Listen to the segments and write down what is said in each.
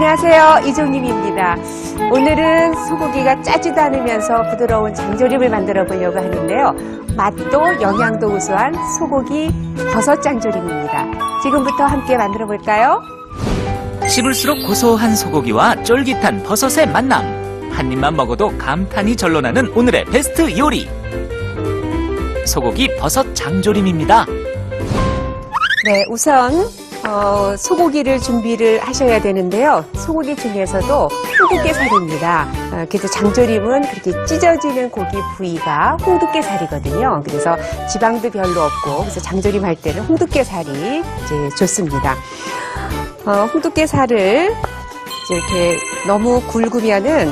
안녕하세요, 이종림입니다. 오늘은 소고기가 짜지도 않으면서 부드러운 장조림을 만들어 보려고 하는데요. 맛도 영양도 우수한 소고기 버섯 장조림입니다. 지금부터 함께 만들어 볼까요? 씹을수록 고소한 소고기와 쫄깃한 버섯의 만남. 한 입만 먹어도 감탄이 절로 나는 오늘의 베스트 요리. 소고기 버섯 장조림입니다. 네, 우선 소고기를 준비를 하셔야 되는데요. 소고기 중에서도 홍두깨살입니다. 그래서 장조림은 그렇게 찢어지는 고기 부위가 홍두깨살이거든요. 그래서 지방도 별로 없고, 그래서 장조림 할 때는 홍두깨살이 이제 좋습니다. 홍두깨살을 이렇게 너무 굵으면은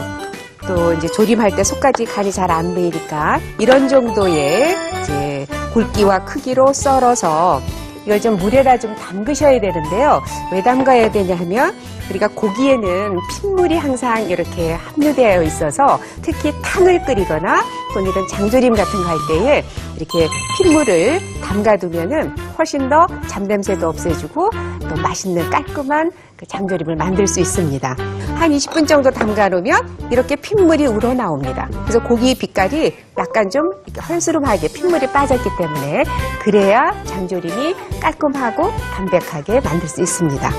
또 이제 조림할 때 속까지 간이 잘 안 배이니까 이런 정도의 이제 굵기와 크기로 썰어서 이걸 좀 물에다 좀 담그셔야 되는데요. 왜 담가야 되냐 하면 우리가 고기에는 핏물이 항상 이렇게 함유되어 있어서 특히 탕을 끓이거나 또는 이런 장조림 같은 거 할 때에 이렇게 핏물을 담가두면은 훨씬 더 잡냄새도 없애주고 또 맛있는 깔끔한 그 장조림을 만들 수 있습니다. 한 20분 정도 담가놓으면 이렇게 핏물이 우러나옵니다. 그래서 고기 빛깔이 약간 좀 헐스름하게 핏물이 빠졌기 때문에 그래야 장조림이 깔끔하고 담백하게 만들 수 있습니다.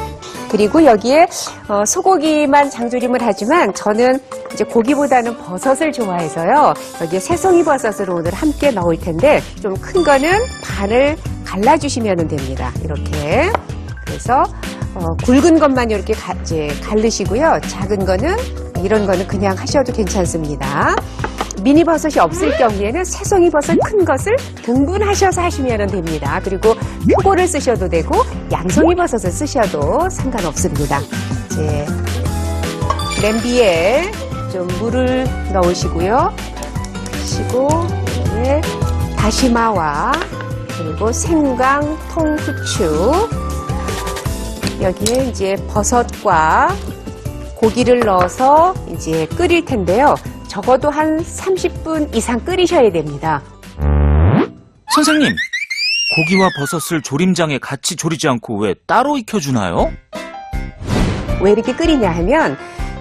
그리고 여기에 소고기만 장조림을 하지만 저는 이제 고기보다는 버섯을 좋아해서요. 여기에 새송이 버섯을 오늘 함께 넣을 텐데 좀 큰 거는 반을 갈라주시면 됩니다. 이렇게. 그래서 굵은 것만 이렇게 이제 갈르시고요. 작은 거는 이런 거는 그냥 하셔도 괜찮습니다. 미니 버섯이 없을 경우에는 새송이 버섯 큰 것을 등분하셔서 하시면 됩니다. 그리고 표고를 쓰셔도 되고 양송이 버섯을 쓰셔도 상관없습니다. 이제 냄비에 좀 물을 넣으시고요. 그리고 다시마와 그리고 생강, 통후추 여기에 이제 버섯과 고기를 넣어서 이제 끓일 텐데요. 적어도 한 30분 이상 끓이셔야 됩니다. 선생님, 고기와 버섯을 조림장에 같이 조리지 않고 왜 따로 익혀주나요? 왜 이렇게 끓이냐 하면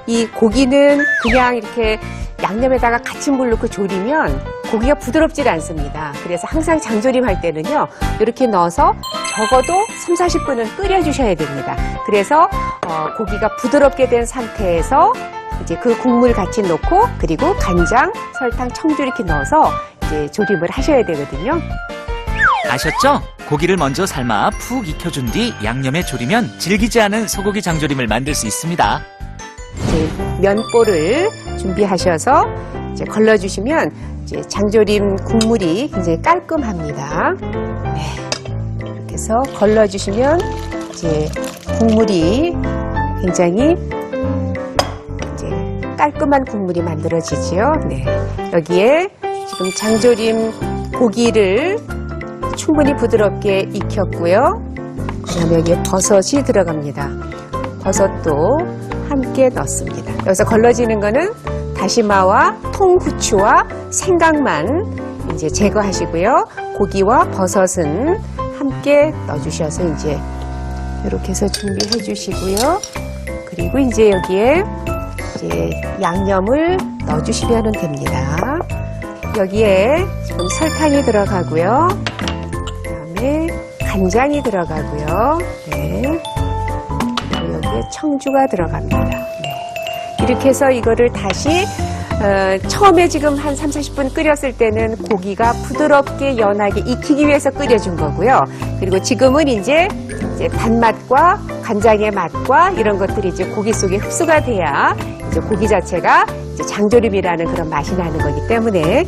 이 고기는 그냥 이렇게 양념에다가 같이 물 넣고 조리면 고기가 부드럽지 않습니다. 그래서 항상 장조림 할 때는요. 이렇게 넣어서 적어도 3, 40분은 끓여주셔야 됩니다. 그래서 고기가 부드럽게 된 상태에서 이제 그 국물 같이 넣고 그리고 간장, 설탕, 청주 이렇게 넣어서 이제 조림을 하셔야 되거든요. 아셨죠? 고기를 먼저 삶아 푹 익혀준 뒤 양념에 조리면 질기지 않은 소고기 장조림을 만들 수 있습니다. 이제 면보를 준비하셔서 이제 걸러주시면 이제 장조림 국물이 굉장히 깔끔합니다. 네. 이렇게 해서 걸러주시면 이제 국물이 굉장히 이제 깔끔한 국물이 만들어지지요. 네. 여기에 지금 장조림 고기를 충분히 부드럽게 익혔고요. 그다음에 여기에 버섯이 들어갑니다. 버섯도 함께 넣습니다. 여기서 걸러지는 거는 다시마와 통후추와 생강만 이제 제거하시고요. 고기와 버섯은 함께 넣어주셔서 이제 이렇게 해서 준비해 주시고요. 그리고 이제 여기에 이제 양념을 넣어주시면 됩니다. 여기에 지금 설탕이 들어가고요. 그다음에 간장이 들어가고요. 네. 그리고 여기에 청주가 들어갑니다. 네. 이렇게 해서 이거를 다시 처음에 지금 한 3, 40분 끓였을 때는 고기가 부드럽게 연하게 익히기 위해서 끓여준 거고요. 그리고 지금은 이제 단맛과 간장의 맛과 이런 것들이 이제 고기 속에 흡수가 돼야 이제 고기 자체가 이제 장조림이라는 그런 맛이 나는 거기 때문에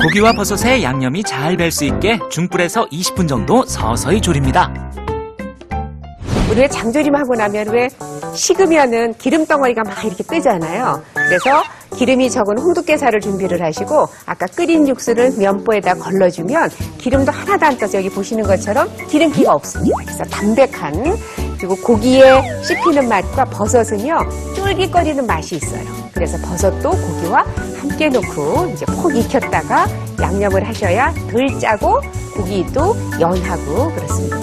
고기와 버섯의 양념이 잘 뵐 수 있게 중불에서 20분 정도 서서히 조립니다. 우리 왜 장조림 하고 나면 왜 식으면은 기름 덩어리가 막 이렇게 뜨잖아요. 그래서 기름이 적은 홍두깨살을 준비를 하시고 아까 끓인 육수를 면보에다 걸러주면 기름도 하나도 안 떠서 여기 보시는 것처럼 기름기가 없습니다. 그래서 담백한 그리고 고기에 씹히는 맛과 버섯은요 쫄깃거리는 맛이 있어요. 그래서 버섯도 고기와 함께 넣고 이제 푹 익혔다가 양념을 하셔야 덜 짜고 고기도 연하고 그렇습니다.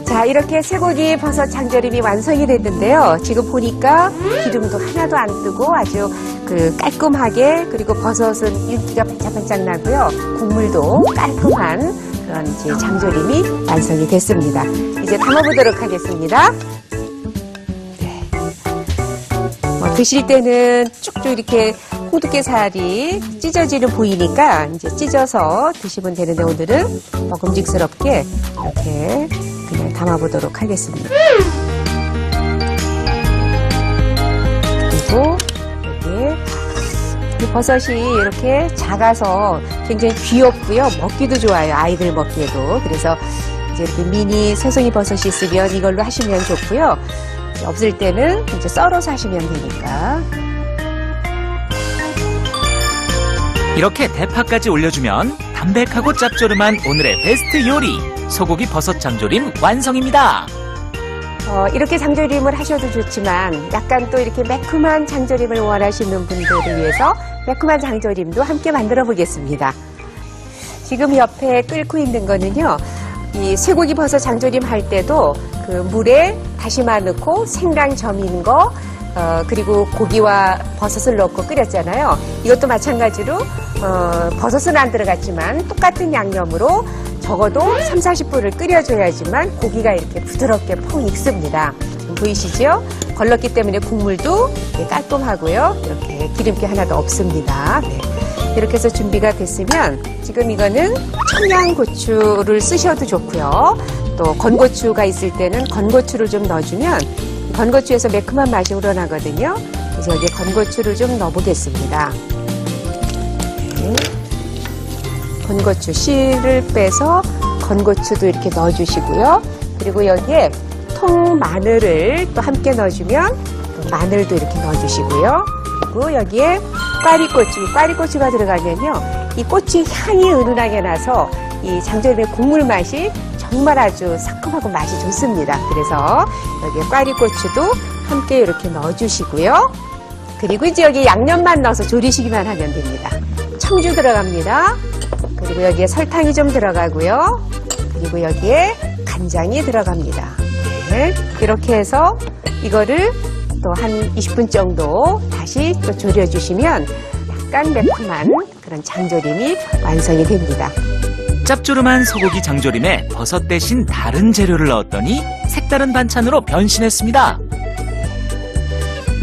자, 자, 이렇게 쇠고기 버섯 장조림이 완성이 됐는데요. 지금 보니까 기름도 하나도 안 뜨고 아주 깔끔하게, 그리고 버섯은 윤기가 반짝반짝 나고요. 국물도 깔끔한 그런 이제 장조림이 완성이 됐습니다. 이제 담아보도록 하겠습니다. 네. 드실 때는 쭉쭉 이렇게 호두깨살이 찢어지는 보이니까 이제 찢어서 드시면 되는데, 오늘은 먹음직스럽게 이렇게 그냥 담아보도록 하겠습니다. 그리고 여기에 이 버섯이 이렇게 작아서 굉장히 귀엽고요. 먹기도 좋아요. 아이들 먹기에도. 그래서 이제 이렇게 미니 새송이 버섯이 있으면 이걸로 하시면 좋고요. 없을 때는 이제 썰어서 하시면 되니까. 이렇게 대파까지 올려주면 담백하고 짭조름한 오늘의 베스트 요리, 소고기 버섯 장조림 완성입니다. 이렇게 장조림을 하셔도 좋지만 약간 또 이렇게 매콤한 장조림을 원하시는 분들을 위해서 매콤한 장조림도 함께 만들어 보겠습니다. 지금 옆에 끓고 있는 거는요, 이 쇠고기 버섯 장조림 할 때도 그 물에 다시마 넣고 생강 점인 거, 그리고 고기와 버섯을 넣고 끓였잖아요. 이것도 마찬가지로 버섯은 안 들어갔지만 똑같은 양념으로 적어도 3, 40분을 끓여줘야지만 고기가 이렇게 부드럽게 퐁 익습니다. 보이시죠? 걸렀기 때문에 국물도 깔끔하고요. 이렇게 기름기 하나도 없습니다. 네. 이렇게 해서 준비가 됐으면 지금 이거는 청양고추를 쓰셔도 좋고요. 또 건고추가 있을 때는 건고추를 좀 넣어주면 건고추에서 매콤한 맛이 우러나거든요. 그래서 여기에 건고추를 좀 넣어보겠습니다. 네. 건고추 씨를 빼서 건고추도 이렇게 넣어주시고요. 그리고 여기에 통마늘을 또 함께 넣어주면 마늘도 이렇게 넣어주시고요. 그리고 여기에 꽈리고추가 들어가면요, 이 고추 향이 은은하게 나서 이 장조림의 국물 맛이 정말 아주 상큼하고 맛이 좋습니다. 그래서 여기에 꽈리고추도 함께 이렇게 넣어주시고요. 그리고 이제 여기 양념만 넣어서 졸이시기만 하면 됩니다. 청주 들어갑니다. 그리고 여기에 설탕이 좀 들어가고요. 그리고 여기에 간장이 들어갑니다. 네. 이렇게 해서 이거를 또 한 20분 정도 다시 또 졸여주시면 약간 매콤한 그런 장조림이 완성이 됩니다. 짭조름한 소고기 장조림에 버섯 대신 다른 재료를 넣었더니 색다른 반찬으로 변신했습니다.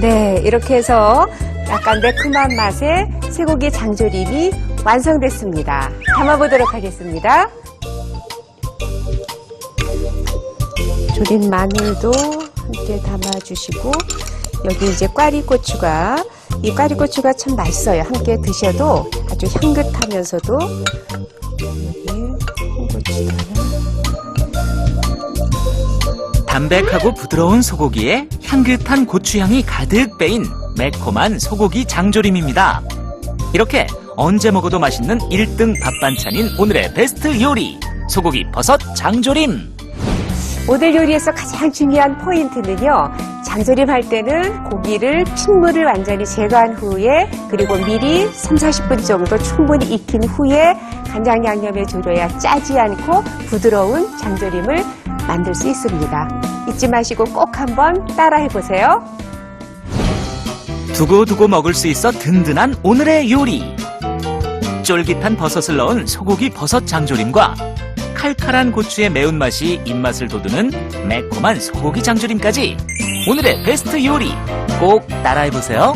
네, 이렇게 해서 약간 매콤한 맛의 쇠고기 장조림이 완성됐습니다. 담아보도록 하겠습니다. 졸인 마늘도 함께 담아주시고, 여기 이제 꽈리고추가, 이 꽈리고추가 참 맛있어요. 함께 드셔도 아주 향긋하면서도. 여기 담백하고 부드러운 소고기에 향긋한 고추향이 가득 빼인 매콤한 소고기 장조림입니다. 이렇게 언제 먹어도 맛있는 1등 밥반찬인 오늘의 베스트 요리, 소고기 버섯 장조림. 오늘 요리에서 가장 중요한 포인트는요, 장조림 할 때는 고기를 핏물을 완전히 제거한 후에, 그리고 미리 3, 40분 정도 충분히 익힌 후에 간장 양념에 졸여야 짜지 않고 부드러운 장조림을 만들 수 있습니다. 잊지 마시고 꼭 한번 따라해 보세요. 두고두고 먹을 수 있어 든든한 오늘의 요리. 쫄깃한 버섯을 넣은 소고기 버섯 장조림과 칼칼한 고추의 매운맛이 입맛을 돋우는 매콤한 소고기 장조림까지 오늘의 베스트 요리 꼭 따라해보세요.